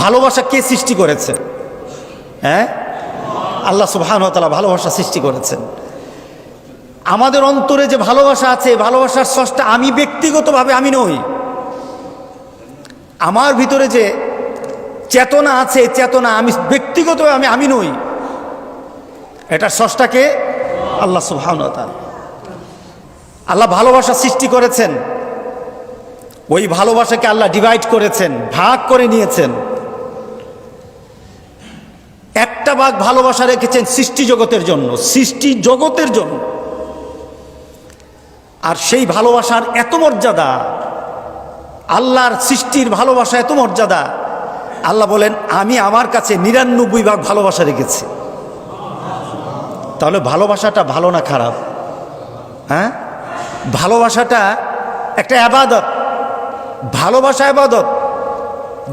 ভালোবাসা কে সৃষ্টি করেছে? হ্যাঁ, আল্লাহ সুবহানাহু ওয়া তাআলা ভালোবাসা সৃষ্টি করেছেন। আমাদের অন্তরে যে ভালোবাসা আছে, ভালোবাসার স্রষ্টা আমি ব্যক্তিগতভাবে আমি নই। আমার ভিতরে যে চেতনা আছে, চেতনা আমি ব্যক্তিগতভাবে আমি নই। এটা স্রষ্টাকে আল্লাহ সুবহানাহু ওয়া তাআলা। আল্লাহ ভালোবাসা সৃষ্টি করেছেন, ওই ভালোবাসাকে আল্লাহ ডিভাইড করেছেন, ভাগ করে নিয়েছেন। একটা ভাগ ভালোবাসা রেখেছেন সৃষ্টি জগতের জন্য, সৃষ্টি জগতের জন্য। আর সেই ভালোবাসার এত মর্যাদা, আল্লাহর সৃষ্টির ভালোবাসা এত মর্যাদা, আল্লাহ বলেন আমি আমার কাছে ৯৯ ভাগ ভালোবাসা রেখেছি। তাহলে ভালোবাসাটা ভালো না খারাপ? হ্যাঁ, ভালোবাসাটা একটা ইবাদত। ভালোবাসা ইবাদত।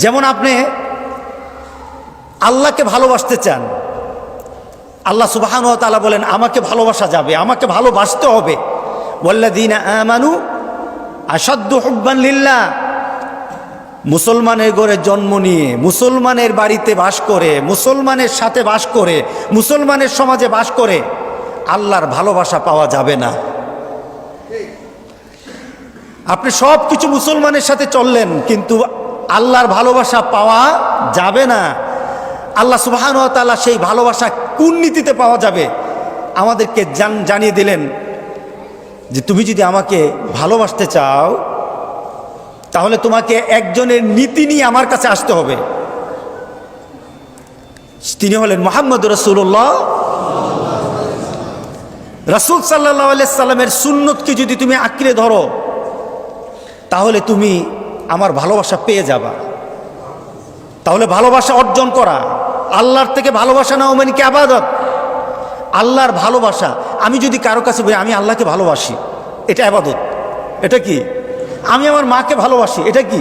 যেমন আপনি আল্লাহকে ভালোবাসতে চান, আল্লাহ সুবহানাহু ওয়া তাআলা বলেন আমাকে ভালোবাসা যাবে, আমাকে ভালোবাসতে হবে। ওয়াল্লাযীনা আমানু আশাদ্দু হুব্বান লিল্লাহ। মুসলমানের ঘরে জন্ম নিয়ে, মুসলমানের বাড়িতে বাস করে, মুসলমানের সাথে বাস করে, মুসলমানের সমাজে বাস করে আল্লাহর ভালোবাসা পাওয়া যাবে না। আপনি সব কিছু মুসলমানের সাথে চললেন, কিন্তু আল্লাহর ভালোবাসা পাওয়া যাবে না। আল্লাহ সুবহানাহু ওয়া তাআলা সেই ভালোবাসা কোন নীতিতে পাওয়া যাবে আমাদেরকে জানিয়ে দিলেন যে তুমি যদি আমাকে ভালোবাসতে চাও তাহলে তোমাকে একজনের নীতি নিয়ে আমার কাছে আসতে হবে। তিনি হলেন মুহাম্মদুর রাসূলুল্লাহ। রাসূল সাল্লাল্লাহু আলাইহি সাল্লামের সুন্নতকে যদি তুমি আঁকড়ে ধরো তাহলে তুমি আমার ভালোবাসা পেয়ে যাবা। তাহলে ভালোবাসা অর্জন করা, আল্লাহর থেকে ভালোবাসা নাও মানে কি ইবাদত। আল্লাহর ভালোবাসা, আমি যদি কারো কাছে বলি আমি আল্লাহকে ভালোবাসি, এটা ইবাদত। এটা কি? আমি আমার মাকে ভালোবাসি, এটা কি?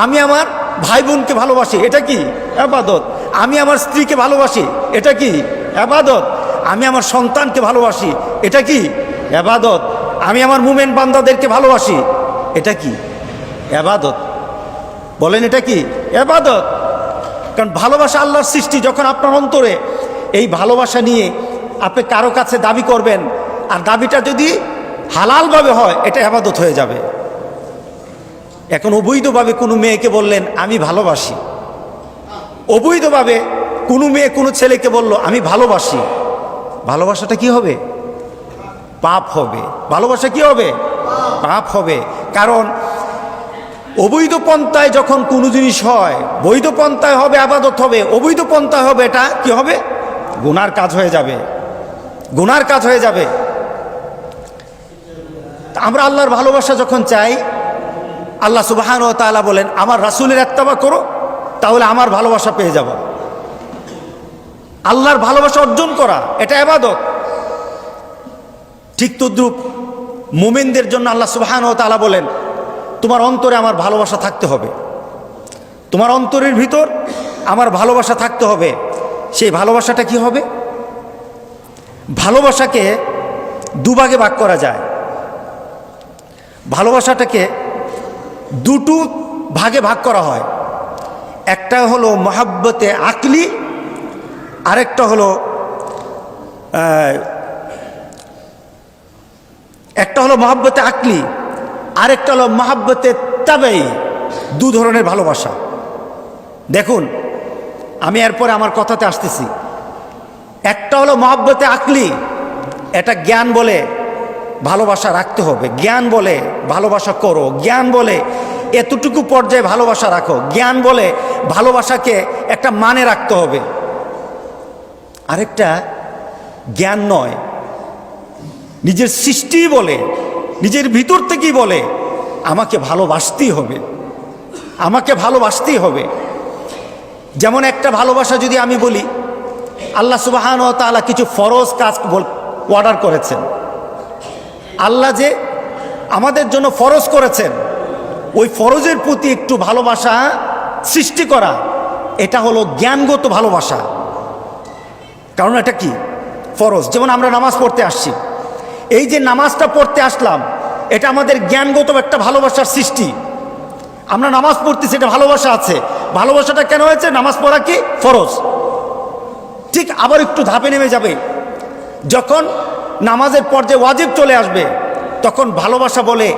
আমি আমার ভাই বোনকে ভালোবাসি, এটা কি? ইবাদত। আমি আমার স্ত্রীকে ভালোবাসি, এটা কি? ইবাদত। আমি আমার সন্তানকে ভালোবাসি, এটা কি? ইবাদত। আমি আমার মুমিন বান্দাদেরকে ভালোবাসি, এটা কি? ইবাদত। বলেন এটা কি? ইবাদত। কারণ ভালোবাসা আল্লাহর সৃষ্টি। যখন আপনার অন্তরে এই ভালোবাসা নিয়ে আপনি কারো কাছে দাবি করবেন, আর দাবিটা যদি হালালভাবে হয় এটা ইবাদত হয়ে যাবে। এখন অবৈধভাবে কোনো মেয়েকে বললেন আমি ভালোবাসি, অবৈধভাবে কোনো মেয়ে কোনো ছেলেকে বলল আমি ভালোবাসি, ভালোবাসাটা কি হবে? পাপ হবে। ভালোবাসা কি হবে? পাপ হবে। কারণ অবৈধ পন্থায় যখন কোনো জিনিস হয়, বৈধ পন্থায় হবে আবাদত হবে, অবৈধ পন্থায় হবে এটা কি হবে? গুনার কাজ হয়ে যাবে, গুনার কাজ হয়ে যাবে। আমরা আল্লাহর ভালোবাসা যখন চাই, আল্লাহ সুবহানাহু ওয়া তাআলা বলেন আমার রাসূলের ইত্তেবা করো, তাহলে আমার ভালোবাসা পেয়ে যাবে। আল্লাহর ভালোবাসা অর্জন করা এটা ইবাদত। ঠিক তদ্রূপ মুমিনদের জন্য আল্লাহ সুবহানাহু ওয়া তাআলা বলেন তোমার অন্তরে আমার ভালোবাসা থাকতে হবে, তোমার অন্তরের ভিতর আমার ভালোবাসা থাকতে হবে। সেই ভালোবাসাটা কি হবে? ভালোবাসাকে দুভাগে ভাগ করা যায়। ভালোবাসাটাকে দুটো ভাগে ভাগ করা হয়। একটা হলো মহাব্বতে আকলি, আরেকটা হলো মহাব্বতে আকলি, আরেকটা হলো মহাব্বতে তাবেই। দু ধরনের ভালোবাসা। দেখুন আমি এরপরে আমার কথাতে আসতেছি। একটা হলো মহাব্বতে আকলি, এটা জ্ঞান বলে ভালোবাসা রাখতে হবে, জ্ঞান বলে ভালোবাসা করো, জ্ঞান বলে এতটুকু পর্যায়ে ভালোবাসা রাখো, জ্ঞান বলে ভালোবাসাকে একটা মানে রাখতে হবে। আরেকটা জ্ঞান নয়, নিজের সৃষ্টি বলে, নিজের ভিতর থেকেই বলে আমাকে ভালোবাসতেই হবে, আমাকে ভালোবাসতেই হবে। যেমন একটা ভালোবাসা যদি আমি বলি, আল্লাহ সুবহানাহু ওয়া তাআলা কিছু ফরজ কাজ অর্ডার করেছেন। আল্লাহ যে আমাদের জন্য ফরজ করেছেন, ওই ফরজের প্রতি একটু ভালোবাসা সৃষ্টি করা, এটা হলো জ্ঞানগত ভালোবাসা। কারণ এটা কি? ফরজ। যেমন আমরা নামাজ পড়তে আসছি, এই যে নামাজটা পড়তে আসলাম এটা আমাদের জ্ঞানগত একটা ভালোবাসার সৃষ্টি। আমরা নামাজ পড়তেছি, এটা ভালোবাসা আছে। ভালোবাসাটা কেন হয়েছে? নামাজ পড়া কি ফরজ। ঠিক আবার একটু ধাপে নেমে যাবে, যখন নামাজের পর্যায়ে ওয়াজিব চলে আসবে, তখন ভালোবাসা বলে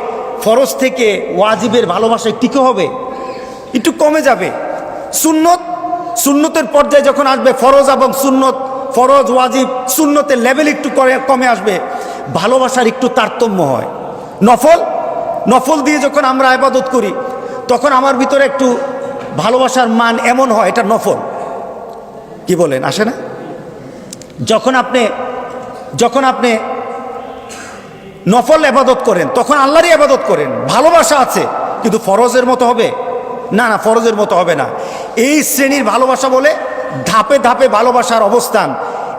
ফরজ থেকে ওয়াজিবের ভালোবাসা একটু কি হবে? একটু কমে যাবে। সুন্নতের পর্যায়ে যখন আসবে ফরজ এবং সুন্নত, ফরজ ওয়াজিব সুন্নতের লেভেল একটু কমে আসবে, ভালোবাসার একটু তারতম্য হয়। নফল দিয়ে যখন আমরা ইবাদত করি, তখন আমার ভিতরে একটু ভালোবাসার মান এমন হয়, এটা নফল। কি বলেন, আসে না? যখন আপনি নফল ইবাদত করেন, তখন আল্লাহরই ইবাদত করেন, ভালোবাসা আছে, কিন্তু ফরজের মতো হবে না, ফরজের মতো হবে না। এই শ্রেণীর ভালোবাসা বলে ধাপে ধাপে ভালোবাসার অবস্থান,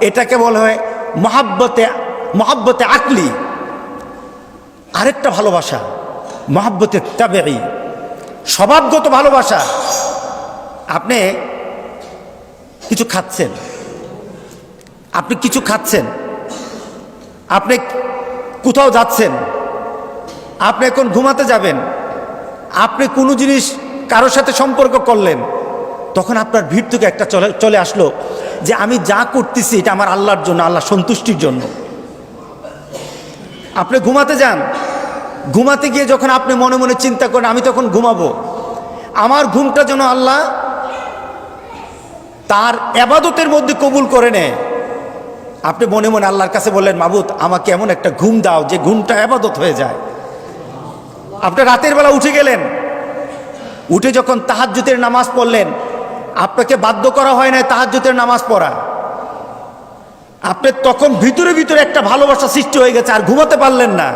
এটাকে বলা হয় মহাব্বতে আকলি। আরেকটা ভালোবাসা মহাব্বতে তাবেঈ, স্বভাবগত ভালোবাসা। আপনি কিছু খাচ্ছেন, আপনি কোথাও যাচ্ছেন, আপনি এখন ঘুমাতে যাবেন, আপনি কোনো জিনিস কারোর সাথে সম্পর্ক করলেন, তখন আপনার ভিড় থেকে একটা চলে আসলো যে আমি যা করতেছি এটা আমার আল্লাহর জন্য, আল্লাহ সন্তুষ্টির জন্য। আপনি ঘুমাতে যান, ঘুমাতে গিয়ে যখন আপনি মনে মনে চিন্তা করেন আমি তখন ঘুমাবো, আমার ঘুমটা যেন আল্লাহ তার ইবাদতের মধ্যে কবুল করে নেয়। আপনি মনে মনে আল্লাহর কাছে বললেন, মাবুদ আমাকে এমন একটা ঘুম দাও যে ঘুমটা ইবাদত হয়ে যায়। আপনি রাতের বেলা উঠে গেলেন, উঠে যখন তাহাজ্জুদের নামাজ পড়লেন, আপনাকে বাধ্য করা হয় না তাহাজ্জুদের নামাজ পড়া, আপনি তখন ভিতরে ভিতরে একটা ভালোবাসা সৃষ্টি হয়ে গেছে, আর ঘুমাতে পারলেন না।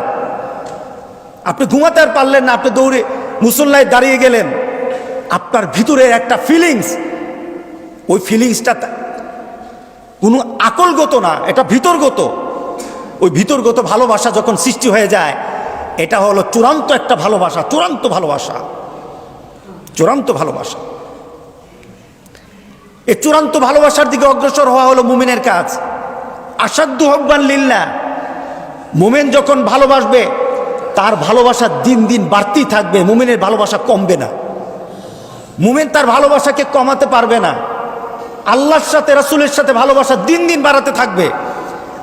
আপনি ঘুমাতে আর পারলেন না, আপনি দৌড়ে মুসল্লায় দাঁড়িয়ে গেলেন, আপনার ভিতরের একটা ফিলিংস, ওই ফিলিংসটা কোনো আকলগত না, এটা ভিতরগত। ওই ভিতরগত ভালোবাসা যখন সৃষ্টি হয়ে যায়, এটা হলো চূড়ান্ত একটা ভালোবাসা, চূড়ান্ত ভালোবাসা। এই চূড়ান্ত ভালোবাসার দিকে অগ্রসর হওয়া হলো মুমিনের কাজ। আসাদ্দু হুব্বান লিল্লাহ, মুমিন যখন ভালোবাসবে, তার ভালোবাসা দিন দিন বাড়তেই থাকবে, মুমিনের ভালোবাসা কমবে না। মুমিন তার ভালোবাসাকে কমাতে পারবে না। আল্লাহর সাথে, রাসূলের সাথে ভালোবাসা দিন দিন বাড়াতে থাকবে।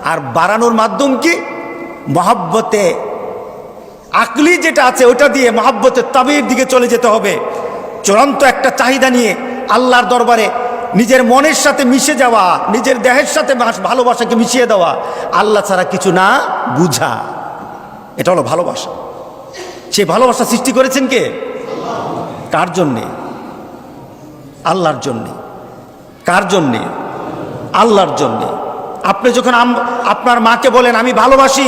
আর বাড়ানোর মাধ্যম কি? মহাব্বতে আকলি যেটা আছে ওটা দিয়ে মহাব্বতে তাবির দিকে চলে যেতে হবে। চূড়ান্ত একটা চাহিদা নিয়ে আল্লাহর দরবারে নিজের মনের সাথে মিশে যাওয়া, নিজের দেহের সাথে ভালোবাসাকে মিশিয়ে দেওয়া, আল্লাহ ছাড়া কিছু না বুঝা, এটা হলো ভালোবাসা। সেই ভালোবাসা সৃষ্টি করেছেন কে? কার জন্যে? আল্লাহর জন্যে। কার জন্যে? আল্লাহর জন্যে। আপনি যখন আপনার মাকে বলেন আমি ভালোবাসি,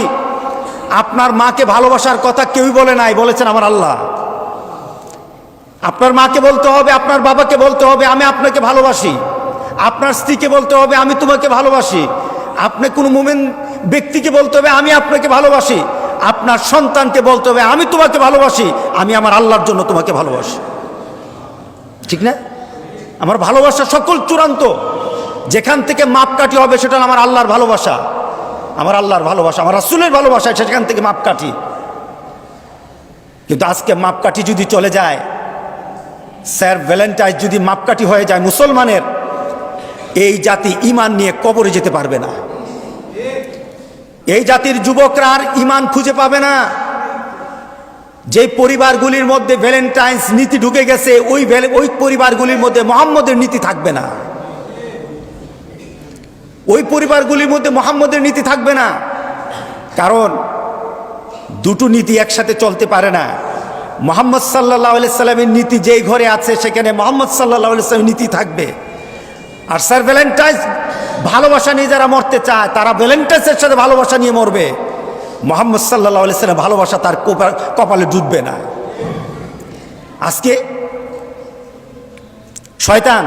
আপনার মাকে ভালোবাসার কথা কেউই বলে নাই, বলেছেন আমার আল্লাহ। আপনার মাকে বলতে হবে, আপনার বাবাকে বলতে হবে আমি আপনাকে ভালোবাসি, আপনার স্ত্রীকে বলতে হবে আমি তোমাকে ভালোবাসি, আপনি কোনো মুমিন ব্যক্তিকে বলতে হবে আমি আপনাকে ভালোবাসি, আপনার সন্তানকে বলতে হবে আমি তোমাকে ভালোবাসি, আমি আমার আল্লাহর জন্য তোমাকে ভালোবাসি। ঠিক না? আমার ভালোবাসা সকল চূড়ান্ত, যেখান থেকে মাপকাঠি হবে সেটা আমার আল্লাহর ভালোবাসা, আমার আল্লাহর ভালোবাসা, আমার রাসূলের ভালোবাসা, সেখান থেকে মাপকাঠি। কিন্তু আজকে মাপকাঠি যদি চলে যায়, স্যার ভ্যালেন্টাইন যদি মাপকাঠি হয়ে যায় মুসলমানের, এই জাতি ঈমান নিয়ে কবরে যেতে পারবে না। এই জাতির যুবকরা আর ঈমান খুঁজে পাবে না। যে পরিবারগুলির মধ্যে ভ্যালেন্টাইন্স নীতি ঢুকে গেছে, ওই পরিবারগুলির মধ্যে মুহাম্মদের নীতি থাকবে না। ওই পরিবারগুলির মধ্যে মুহাম্মদের নীতি থাকবে না। কারণ দুটো নীতি একসাথে চলতে পারে না। মুহাম্মদ সাল্লাল্লাহু আলাইহি সাল্লামের নীতি যেই ঘরে আছে সেখানে মুহাম্মদ সাল্লাল্লাহু আলাইহি সাল্লামের নীতি থাকবে। আর স্যার ভ্যালেন্টাইন্স ভালোবাসা নিয়ে যারা মরতে চায়, তারা ভ্যালেন্টাইন্সের সাথে ভালোবাসা নিয়ে মরবে। মুহাম্মদ সাল্লাল্লাহু আলাইহি সাল্লাম ভালোবাসা তার কপালে জুটবে না। আজকে শয়তান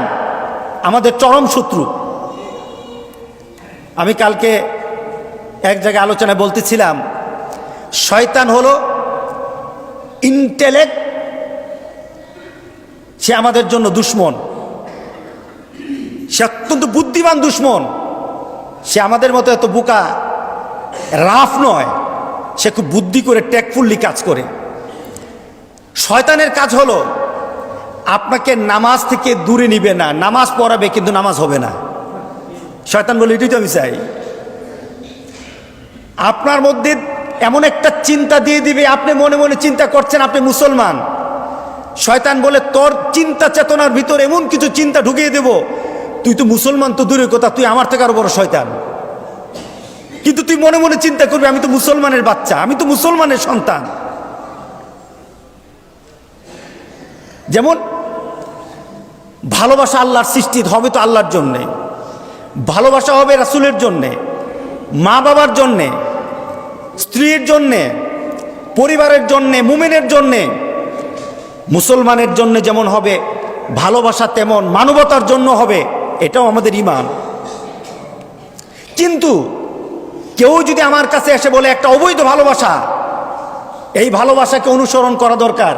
আমাদের চরম শত্রু। আমি কালকে এক জায়গায় আলোচনায় বলতেছিলাম, শয়তান হলো ইন্টেলেক্ট, সে আমাদের জন্য দুশ্মন, সে অত্যন্ত বুদ্ধিমান দুশ্মন। সে আমাদের মতো এত বোকা রাফ নয়, সে খুব বুদ্ধি করে টেকফুল্লি কাজ করে। শয়তানের কাজ হলো আপনাকে নামাজ থেকে দূরে নিবে না, নামাজ পড়াবে কিন্তু নামাজ হবে না। শয়তান বলে এটাই তো আমি চাই। আপনার মধ্যে এমন একটা চিন্তা দিয়ে দিবে, আপনি মনে মনে চিন্তা করছেন আপনি মুসলমান, শয়তান বলে তোর চিন্তা চেতনার ভিতরে এমন কিছু চিন্তা ঢুকিয়ে দেব, তুই তো মুসলমান তো দূরের কথা, তুই আমার থেকে আরো বড় শয়তান। কিন্তু তুই মনে মনে চিন্তা করবি আমি তো মুসলমানের বাচ্চা, আমি তো মুসলমানের সন্তান। যেমন ভালোবাসা আল্লাহর সৃষ্টি হবে তো আল্লাহর জন্যে, ভালোবাসা হবে রাসূলের জন্যে, মা বাবার জন্যে, স্ত্রীর জন্যে, পরিবারের জন্যে, মুমিনের জন্যে। মুসলমানের জন্য যেমন হবে ভালোবাসা, তেমন মানবতার জন্য হবে, এটাও আমাদের ঈমান। কিন্তু কেউ যদি আমার কাছে এসে বলে একটা অবৈধ ভালোবাসা, এই ভালোবাসাকে অনুসরণ করা দরকার,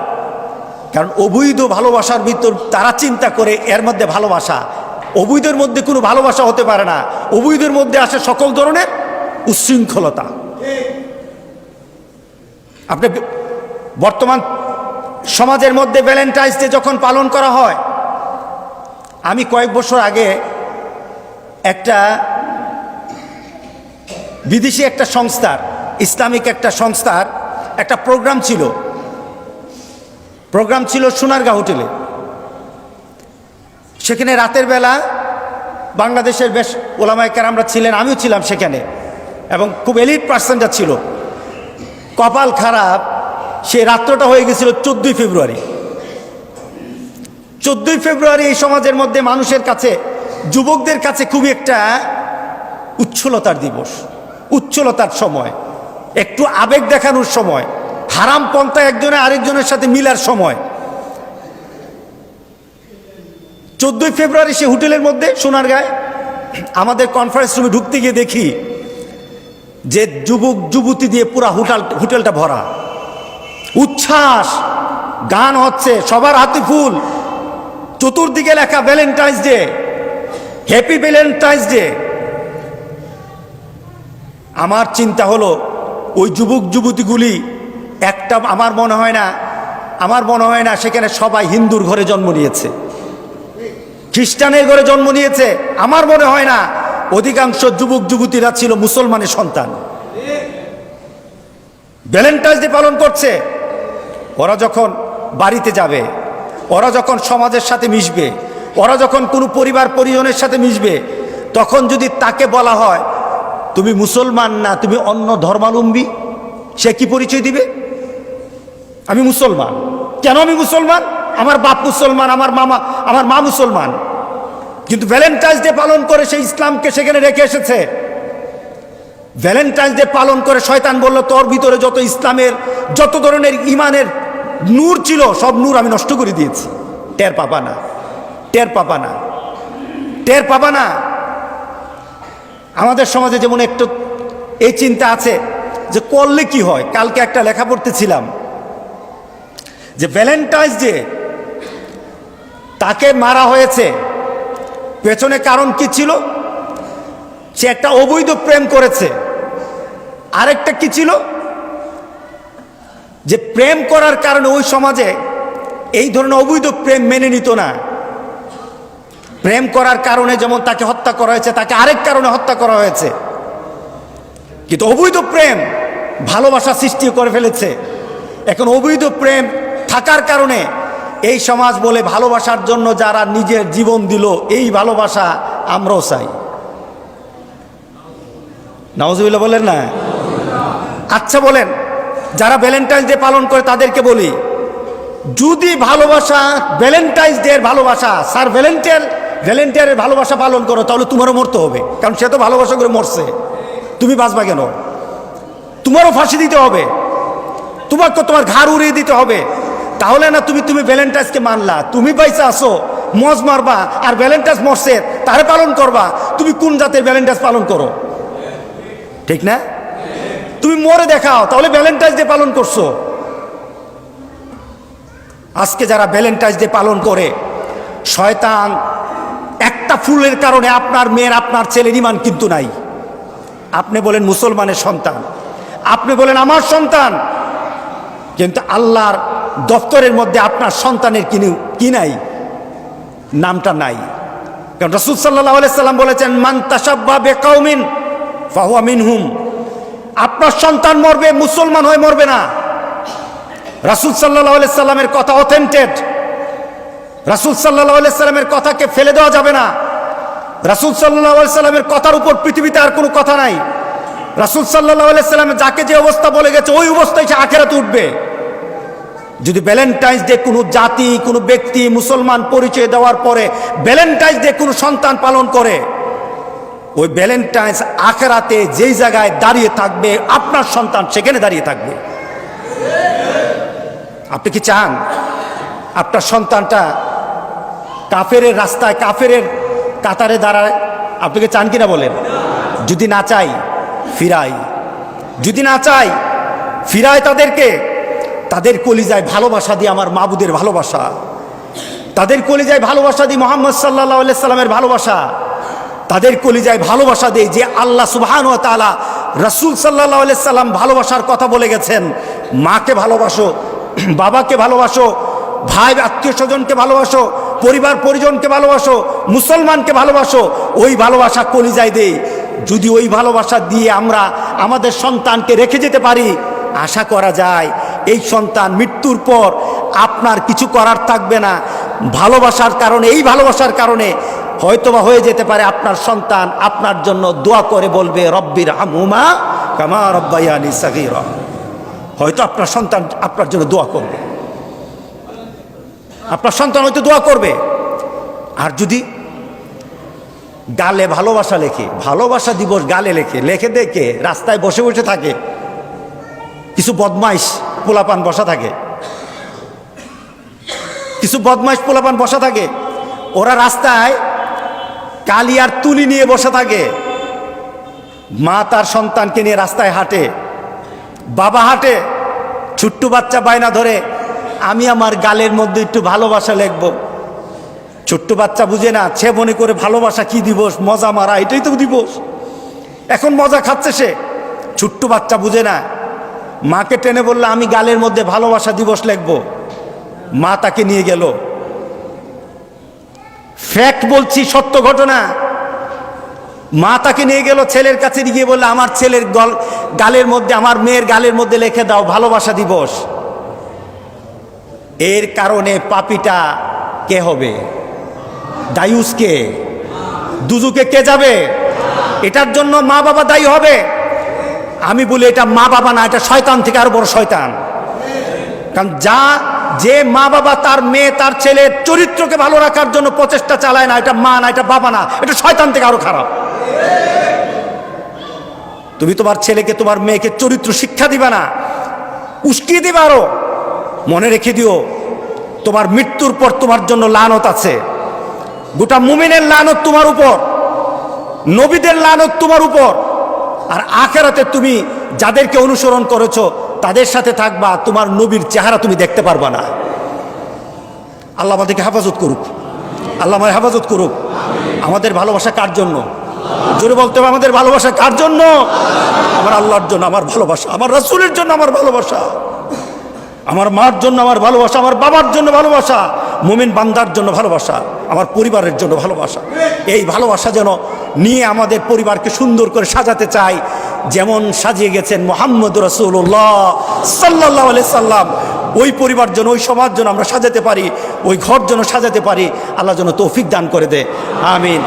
কারণ অবৈধ ভালোবাসার ভিতর তারা চিন্তা করে এর মধ্যে ভালোবাসা, অবৈধের মধ্যে কোনো ভালোবাসা হতে পারে না, অবৈধের মধ্যে আসে সকল ধরনের উচ্ছৃঙ্খলতা। আপনি বর্তমান সমাজের মধ্যে ভ্যালেন্টাইন্স ডে যখন পালন করা হয়, আমি কয়েক বছর আগে একটা বিদেশি একটা সংস্থার, ইসলামিক একটা সংস্থার একটা প্রোগ্রাম ছিল সোনারগাঁ হোটেলে। সেখানে রাতের বেলা বাংলাদেশের বেশ ওলামায়ে কেরামরা ছিলেন, আমিও ছিলাম সেখানে, এবং খুব এলিট পার্সনটা ছিল। কপাল খারাপ, সে রাত্রটা হয়ে গেছিল 14ই ফেব্রুয়ারি। 14ই ফেব্রুয়ারি এই সমাজের মধ্যে মানুষের কাছে, যুবকদের কাছে খুবই একটা উচ্ছলতার দিবস, উচ্ছলতার সময়, একটু আবেগ দেখানোর সময়, হারাম পন্থা একজনে আরেকজনের সাথে মিলার সময়। 14ই ফেব্রুয়ারি সে হোটেলের মধ্যে সোনারগাঁয় আমাদের কনফারেন্স রুমে ঢুকতে গিয়ে দেখি যে যুবক যুবতী দিয়ে পুরা হোটেলটা ভরা, উচ্ছ্বাস, গান হচ্ছে, সবার হাতে ফুল, চতুর্দিকে লেখা Valentine's day, happy Valentine's day. আমার চিন্তা হলো ওই যুবক যুবতীগুলি একটা, আমার মনে হয় না সেখানে সবাই হিন্দুর ঘরে জন্ম নিয়েছে, খ্রিস্টানের ঘরে জন্ম নিয়েছে। আমার মনে হয় না অধিকাংশ যুবক যুবতীরা ছিল মুসলমানের সন্তান। ভ্যালেন্টাইন্স ডে পালন করছে। ওরা যখন বাড়িতে যাবে, ওরা যখন সমাজের সাথে মিশবে, ওরা যখন কোনো পরিবার পরিজনের সাথে মিশবে, তখন যদি তাকে বলা হয় তুমি মুসলমান না, তুমি অন্য ধর্মাবলম্বী, সে কি পরিচয় দিবে? আমি মুসলমান। কেন আমি মুসলমান? আমার বাপ মুসলমান, আমার মা মুসলমান। কিন্তু ভ্যালেন্টাইন্স ডে পালন করে সে ইসলামকে সেখানে রেখে এসেছে। ভ্যালেন্টাইন্স ডে পালন করে শয়তান বলল তোর ভিতরে যত ইসলামের, যত ধরনের ইমানের নূর ছিল, সব নূর আমি নষ্ট করে দিয়েছি। টের পাবা না, টের পাবা না, টের পাবা না। আমাদের সমাজে যেমন একটু এই চিন্তা আছে যে করলে কি হয়। কালকে একটা লেখা পড়তেছিলাম যে ভ্যালেন্টাইন্স ডে তাকে মারা হয়েছে, পেছনে কারণ কি ছিল? সে একটা অবৈধ প্রেম করেছে। আরেকটা কি ছিল? যে প্রেম করার কারণে ওই সমাজে এই ধরনের অবৈধ প্রেম মেনে নিত না। প্রেম করার কারণে যেমন তাকে হত্যা করা হয়েছে, তাকে আরেক কারণে হত্যা করা হয়েছে। কিন্তু অবৈধ প্রেম ভালোবাসা সৃষ্টি করে ফেলেছে। এখন অবৈধ প্রেম থাকার কারণে এই সমাজ বলে ভালোবাসার জন্য যারা নিজের জীবন দিল, এই ভালোবাসা আমরাও চাই। নাউজুবিল্লাহ বলেন না? আচ্ছা বলেন, যারা ভ্যালেন্টাইন্স ডে পালন করে তাদেরকে বলি, যদি ভালোবাসা ভ্যালেন্টাইন্স ডে এর ভালোবাসা, স্যার ভ্যালেন্টাইনের ভালোবাসা পালন করো, তাহলে তোমারও মরতে হবে, কারণ সে তো ভালোবাসা করে মরছে। তুমি বাঁচবা কেন? তোমারও ফাঁসি দিতে হবে, তোমাকে তোমার ঘাড় উড়িয়ে দিতে হবে। তাহলে না তুমি ভ্যালেন্টাইন্সকে মানলা, তুমি পয়সা আসো মজ মারবা, আর ভ্যালেন্টাইন্স মরছে তারে পালন করবা। তুমি কোন জাতের ভ্যালেন্টাইন্স পালন করো? ঠিক না? তুমি মরে দেখাও, তাহলে ভ্যালেন্টাইন্স ডে পালন করছো। আজকে যারা ভ্যালেন্টাইন্স ডে পালন করে, শয়তান একটা ফুলের কারণে আপনার মেয়ের, আপনার ছেলের ঈমান কিন্তু নাই। আপনি বলেন মুসলমানের সন্তান, আপনি বলেন আমার সন্তান, কিন্তু আল্লাহর দপ্তরের মধ্যে আপনার সন্তানের কি নাই, নামটা নাই। কারণ রাসূল সাল্লাল্লাহু আলাইহি সাল্লাম বলেছেন, মান তাশাব্বাহা বিকাউমিন ফাহুয়া মিনহুম। আপনার সন্তান মরবে, মুসলমান হয়ে মরবে না। রাসূল সাল্লাল্লাহু আলাইহি সাল্লামের কথা অথেন্টেড। রাসূল সাল্লাল্লাহু আলাইহি সাল্লামের কথাকে ফেলে দেওয়া যাবে না। রাসূল সাল্লাল্লাহু আলাইহি সাল্লামের কথার উপর পৃথিবীতে আর কোনো কথা নাই। রাসূল সাল্লাল্লাহু আলাইহি সাল্লাম যাকে যে অবস্থা বলে গেছে ওই অবস্থায় সে আখিরাতে উঠবে। যদি ভ্যালেন্টাইন্স ডে কোনো জাতি, কোনো ব্যক্তি মুসলমান পরিচয় দেওয়ার পরে ভ্যালেন্টাইন্স ডে কোনো সন্তান পালন করে, ওই ভ্যালেন্টাইন্স আখিরাতে যেই জায়গায় দাঁড়িয়ে থাকবে আপনার সন্তান সেখানে দাঁড়িয়ে থাকবে। আপনি কি চান আপনার সন্তানটা কাফেরের রাস্তায়, কাফেরের কাতারে দাঁড়ায়? আপনি কি চান কিনা বলেন? যদি না চাই ফিরাই, যদি না চাই ফিরাই তাদেরকে। তাদের কলিজায় ভালোবাসা দিয়ে আমার মাবুদের ভালোবাসা, তাদের কলিজায় ভালোবাসা দিয়ে মুহাম্মদ সাল্লাল্লাহু আলাইহি সাল্লামের ভালোবাসা, তাদের কলিজায় ভালোবাসা দিয়ে যে আল্লাহ সুবহানাহু ওয়া তাআলা রাসূল সাল্লাল্লাহু আলাইহি সাল্লাম ভালোবাসার কথা বলে গেছেন। মাকে ভালোবাসো, বাবাকে ভালোবাসো, ভাই আত্মীয় স্বজনকে ভালোবাসো, পরিবার পরিজনকে ভালোবাসো, মুসলমানকে ভালোবাসো। ওই ভালোবাসা কলিজায় দেই। যদি ওই ভালোবাসা দিয়ে আমরা আমাদের সন্তানকে রেখে যেতে পারি, আশা করা যায় এই সন্তান মৃত্যুর পর আপনার কিছু করার থাকবে না। ভালোবাসার কারণে, এই ভালোবাসার কারণে হয়তোবা হয়ে যেতে পারে আপনার সন্তান আপনার জন্য দোয়া করে বলবে, রব্বির হামহুমা কামা রব্বায়ানি সাগীরা। হয়তো আপনার সন্তান আপনার জন্য দোয়া করবে, আপনার সন্তান হয়তো দোয়া করবে। আর যদি গালে ভালোবাসা লেখে, ভালোবাসা দিবস গালে লেখে দেখে রাস্তায় বসে বসে থাকে, কিছু বদমাইশ পোলাপান বসা থাকে, কিছু বদমাইশ পোলাপান বসা থাকে, ওরা রাস্তায় কালি আর তুলি নিয়ে বসে থাকে। মা তার সন্তানকে নিয়ে রাস্তায় হাঁটে, বাবা হাঁটে, ছোট্ট বাচ্চা বায়না ধরে আমি আমার গালের মধ্যে একটু ভালোবাসা লিখব। ছোট্ট বাচ্চা বুঝে না, সে মনে করে ভালোবাসা কি দিবস, মজা মারা, এটাই তো দিবস। এখন মজা খাচ্ছে সে, ছোট্ট বাচ্চা বুঝে না। মাকে টেনে বললে আমি গালের মধ্যে ভালোবাসা দিবস লিখব। মা তাকে নিয়ে গেল, ফ্যাক্ট বলছি, সত্য ঘটনা। মা তাকে নিয়ে গেল, ছেলের কাছে গিয়ে বললে আমার ছেলের গালের মধ্যে, আমার মেয়ের গালের মধ্যে লিখে দাও ভালোবাসা দিবস। এর কারণে পাপীটা কে হবে? দায়ুস কে? দুজুকে কে যাবে? এটার জন্য মা বাবা দায়ী হবে। আমি বলি এটা মা বাবা না, এটা শয়তান থেকে আরো বড় শয়তান। কারণ যে মা বাবা তার মেয়ে, তার ছেলের চরিত্রকে ভালো রাখার জন্য প্রচেষ্টা চালায় না, এটা মা না, এটা বাবা না, এটা শয়তান থেকে আরো খারাপ। তুমি তোমার ছেলেকে, তোমার মেয়েকে চরিত্র শিক্ষা দিবা না, উস্কিয়ে দিবা আরো। মনে রেখে দিও, তোমার মৃত্যুর পর তোমার জন্য লানত আছে। গোটা মুমিনের লানত তোমার উপর, নবীদের লানত তোমার উপর। আর আখিরাতে তুমি যাদেরকে অনুসরণ করেছো তাদের সাথে থাকবা, তোমার নবীর চেহারা তুমি দেখতে পারবা না। আল্লাহ আমাদেরকে হেফাজত করুক, আল্লাহ আমাদের হেফাজত করুক। আমাদের ভালোবাসা কার জন্য? জোরে বলতে হবে, আমাদের ভালোবাসা কার জন্য? আমার আল্লাহর জন্য আমার ভালোবাসা, আমার রাসূলের জন্য আমার ভালোবাসা, আমার মার জন্য আমার ভালোবাসা, আমার বাবার জন্য ভালোবাসা, মুমিন বান্দার জন্য ভালোবাসা, আমার পরিবারের জন্য ভালোবাসা। এই ভালোবাসা যেন নিয়ে আমাদের পরিবারকে সুন্দর করে সাজাতে চাই, যেমন সাজিয়ে গেছেন মুহাম্মদ রাসূলুল্লাহ সাল্লাল্লাহু আলাইহি সাল্লাম। ওই পরিবার যেন, ওই সমাজ যেন আমরা সাজাতে পারি, ওই ঘর যেন সাজাতে পারি। আল্লাহ যেন তৌফিক দান করে দেয়, আমিন।